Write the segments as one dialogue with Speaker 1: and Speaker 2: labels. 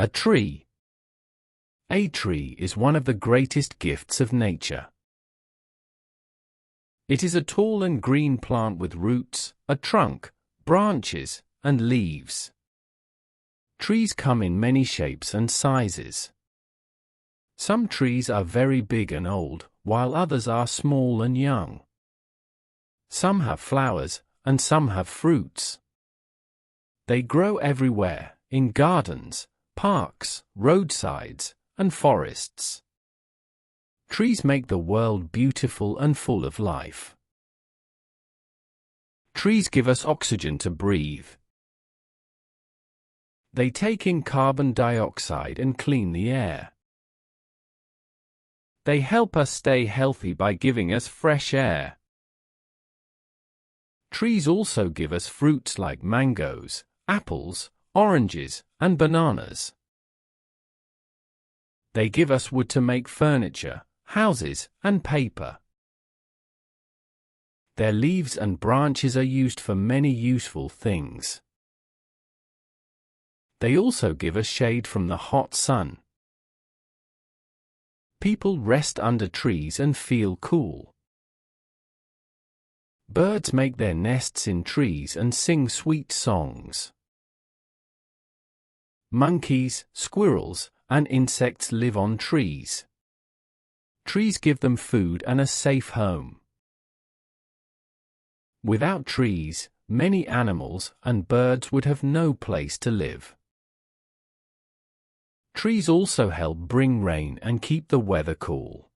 Speaker 1: A tree. A tree is one of the greatest gifts of nature. It is a tall and green plant with roots, a trunk, branches, and leaves. Trees come in many shapes and sizes. Some trees are very big and old, while others are small and young. Some have flowers, and some have fruits. They grow everywhere, in gardens, parks, roadsides, and forests. Trees make the world beautiful and full of life. Trees give us oxygen to breathe. They take in carbon dioxide and clean the air. They help us stay healthy by giving us fresh air. Trees also give us fruits like mangoes, apples, oranges, and bananas. They give us wood to make furniture, houses, and paper. Their leaves and branches are used for many useful things. They also give us shade from the hot sun. People rest under trees and feel cool. Birds make their nests in trees and sing sweet songs. Monkeys, squirrels, and insects live on trees. Trees give them food and a safe home. Without trees, many animals and birds would have no place to live. Trees also help bring rain and keep the weather cool.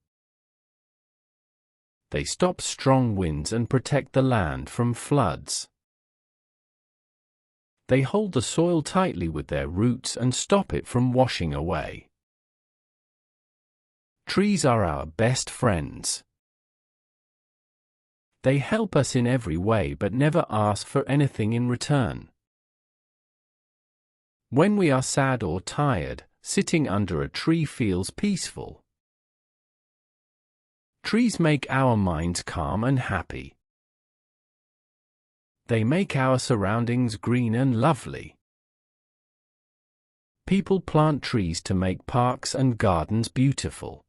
Speaker 1: They stop strong winds and protect the land from floods. They hold the soil tightly with their roots and stop it from washing away. Trees are our best friends. They help us in every way but never ask for anything in return. When we are sad or tired, sitting under a tree feels peaceful. Trees make our minds calm and happy. They make our surroundings green and lovely. People plant trees to make parks and gardens beautiful.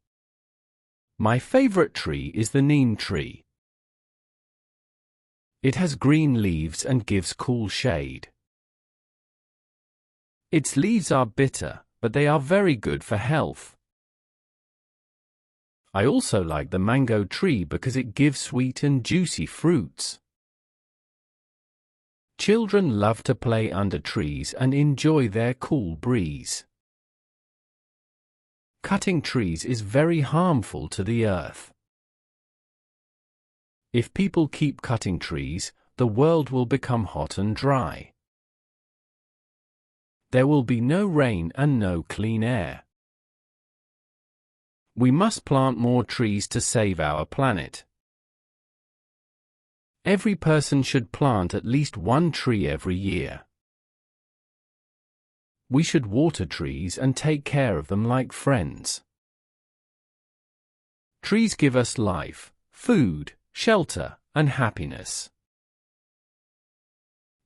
Speaker 1: My favorite tree is the neem tree. It has green leaves and gives cool shade. Its leaves are bitter, but they are very good for health. I also like the mango tree because it gives sweet and juicy fruits. Children love to play under trees and enjoy their cool breeze. Cutting trees is very harmful to the earth. If people keep cutting trees, the world will become hot and dry. There will be no rain and no clean air. We must plant more trees to save our planet. Every person should plant at least one tree every year. We should water trees and take care of them like friends. Trees give us life, food, shelter, and happiness.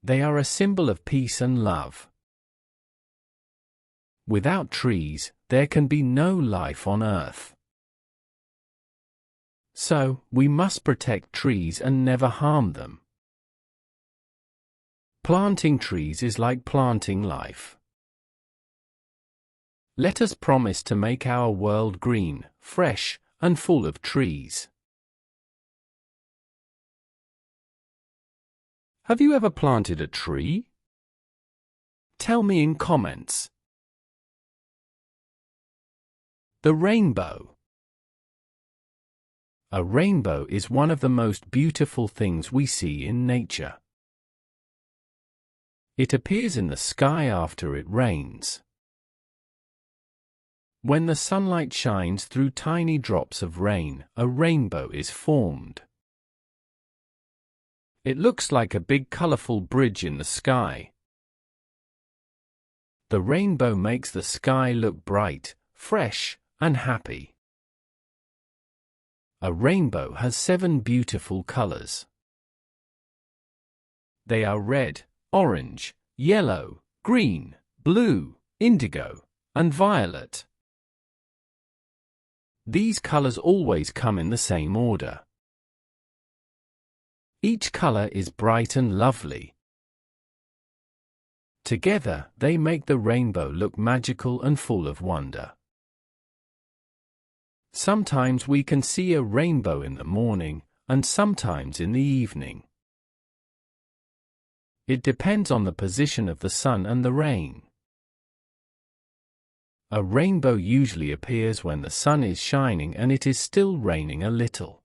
Speaker 1: They are a symbol of peace and love. Without trees, there can be no life on Earth. So, we must protect trees and never harm them. Planting trees is like planting life. Let us promise to make our world green, fresh, and full of trees. Have you ever planted a tree? Tell me in comments. The rainbow. A rainbow is one of the most beautiful things we see in nature. It appears in the sky after it rains. When the sunlight shines through tiny drops of rain, a rainbow is formed. It looks like a big colorful bridge in the sky. The rainbow makes the sky look bright, fresh, and happy. A rainbow has 7 beautiful colors. They are red, orange, yellow, green, blue, indigo, and violet. These colors always come in the same order. Each color is bright and lovely. Together, they make the rainbow look magical and full of wonder. Sometimes we can see a rainbow in the morning, and sometimes in the evening. It depends on the position of the sun and the rain. A rainbow usually appears when the sun is shining and it is still raining a little.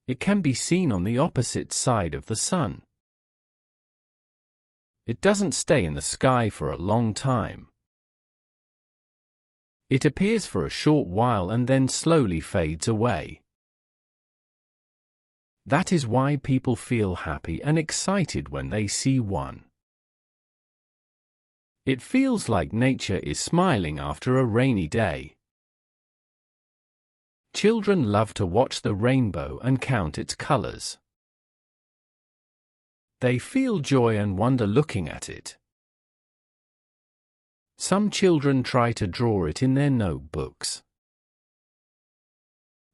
Speaker 1: It can be seen on the opposite side of the sun. It doesn't stay in the sky for a long time. It appears for a short while and then slowly fades away. That is why people feel happy and excited when they see one. It feels like nature is smiling after a rainy day. Children love to watch the rainbow and count its colors. They feel joy and wonder looking at it. Some children try to draw it in their notebooks.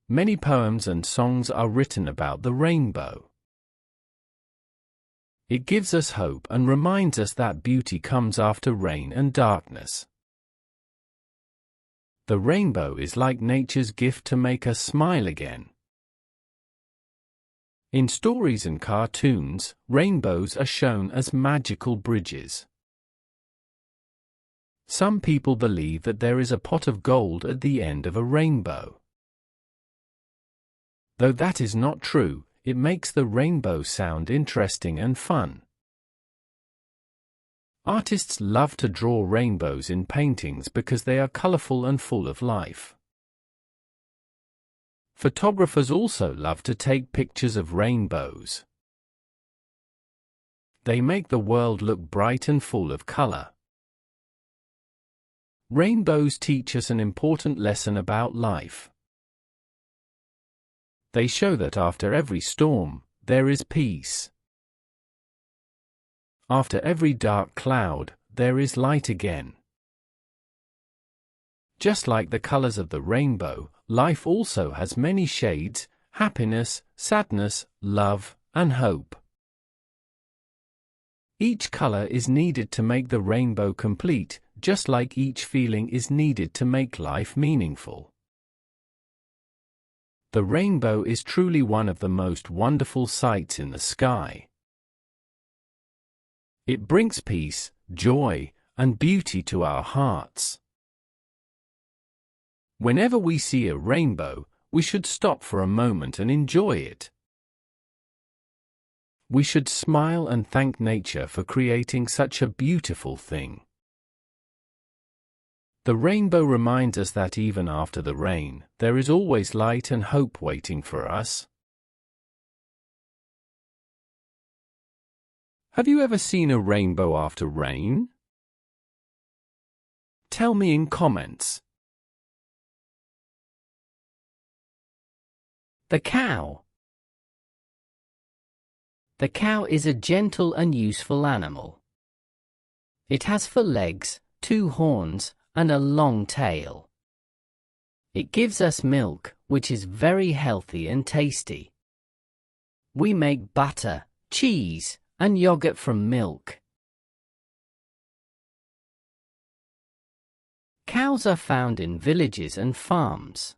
Speaker 1: Many poems and songs are written about the rainbow. It gives us hope and reminds us that beauty comes after rain and darkness. The rainbow is like nature's gift to make us smile again. In stories and cartoons, rainbows are shown as magical bridges. Some people believe that there is a pot of gold at the end of a rainbow. Though that is not true, it makes the rainbow sound interesting and fun. Artists love to draw rainbows in paintings because they are colorful and full of life. Photographers also love to take pictures of rainbows. They make the world look bright and full of color. Rainbows teach us an important lesson about life. They show that after every storm, there is peace. After every dark cloud, there is light again. Just like the colors of the rainbow, life also has many shades: happiness, sadness, love, and hope. Each color is needed to make the rainbow complete, just like each feeling is needed to make life meaningful. The rainbow is truly one of the most wonderful sights in the sky. It brings peace, joy, and beauty to our hearts. Whenever we see a rainbow, we should stop for a moment and enjoy it. We should smile and thank nature for creating such a beautiful thing. The rainbow reminds us that even after the rain, there is always light and hope waiting for us. Have you ever seen a rainbow after rain? Tell me in comments.
Speaker 2: The cow. The cow is a gentle and useful animal. It has 4 legs, 2 horns, and a long tail. It gives us milk, which is very healthy and tasty. We make butter, cheese, and yogurt from milk. Cows are found in villages and farms.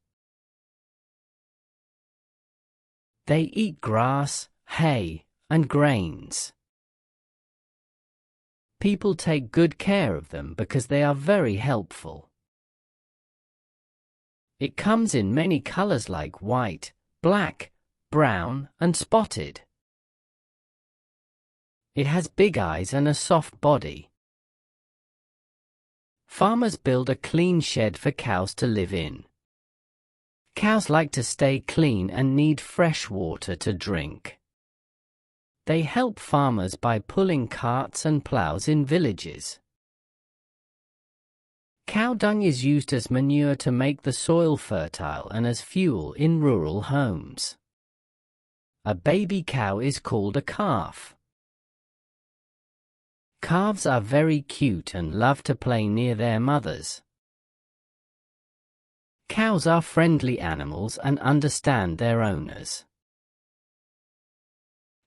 Speaker 2: They eat grass, hay, and grains. People take good care of them because they are very helpful. It comes in many colors like white, black, brown, and spotted. It has big eyes and a soft body. Farmers build a clean shed for cows to live in. Cows like to stay clean and need fresh water to drink. They help farmers by pulling carts and plows in villages. Cow dung is used as manure to make the soil fertile and as fuel in rural homes. A baby cow is called a calf. Calves are very cute and love to play near their mothers. Cows are friendly animals and understand their owners.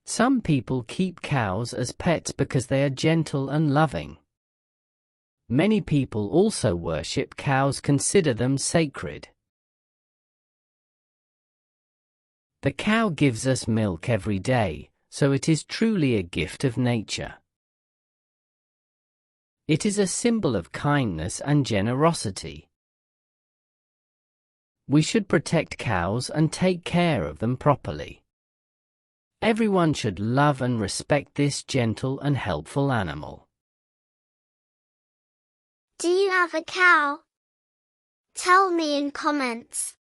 Speaker 2: Some people keep cows as pets because they are gentle and loving. Many people also worship cows, consider them sacred. The cow gives us milk every day, so it is truly a gift of nature. It is a symbol of kindness and generosity. We should protect cows and take care of them properly. Everyone should love and respect this gentle and helpful animal.
Speaker 3: Do you have a cow? Tell me in comments.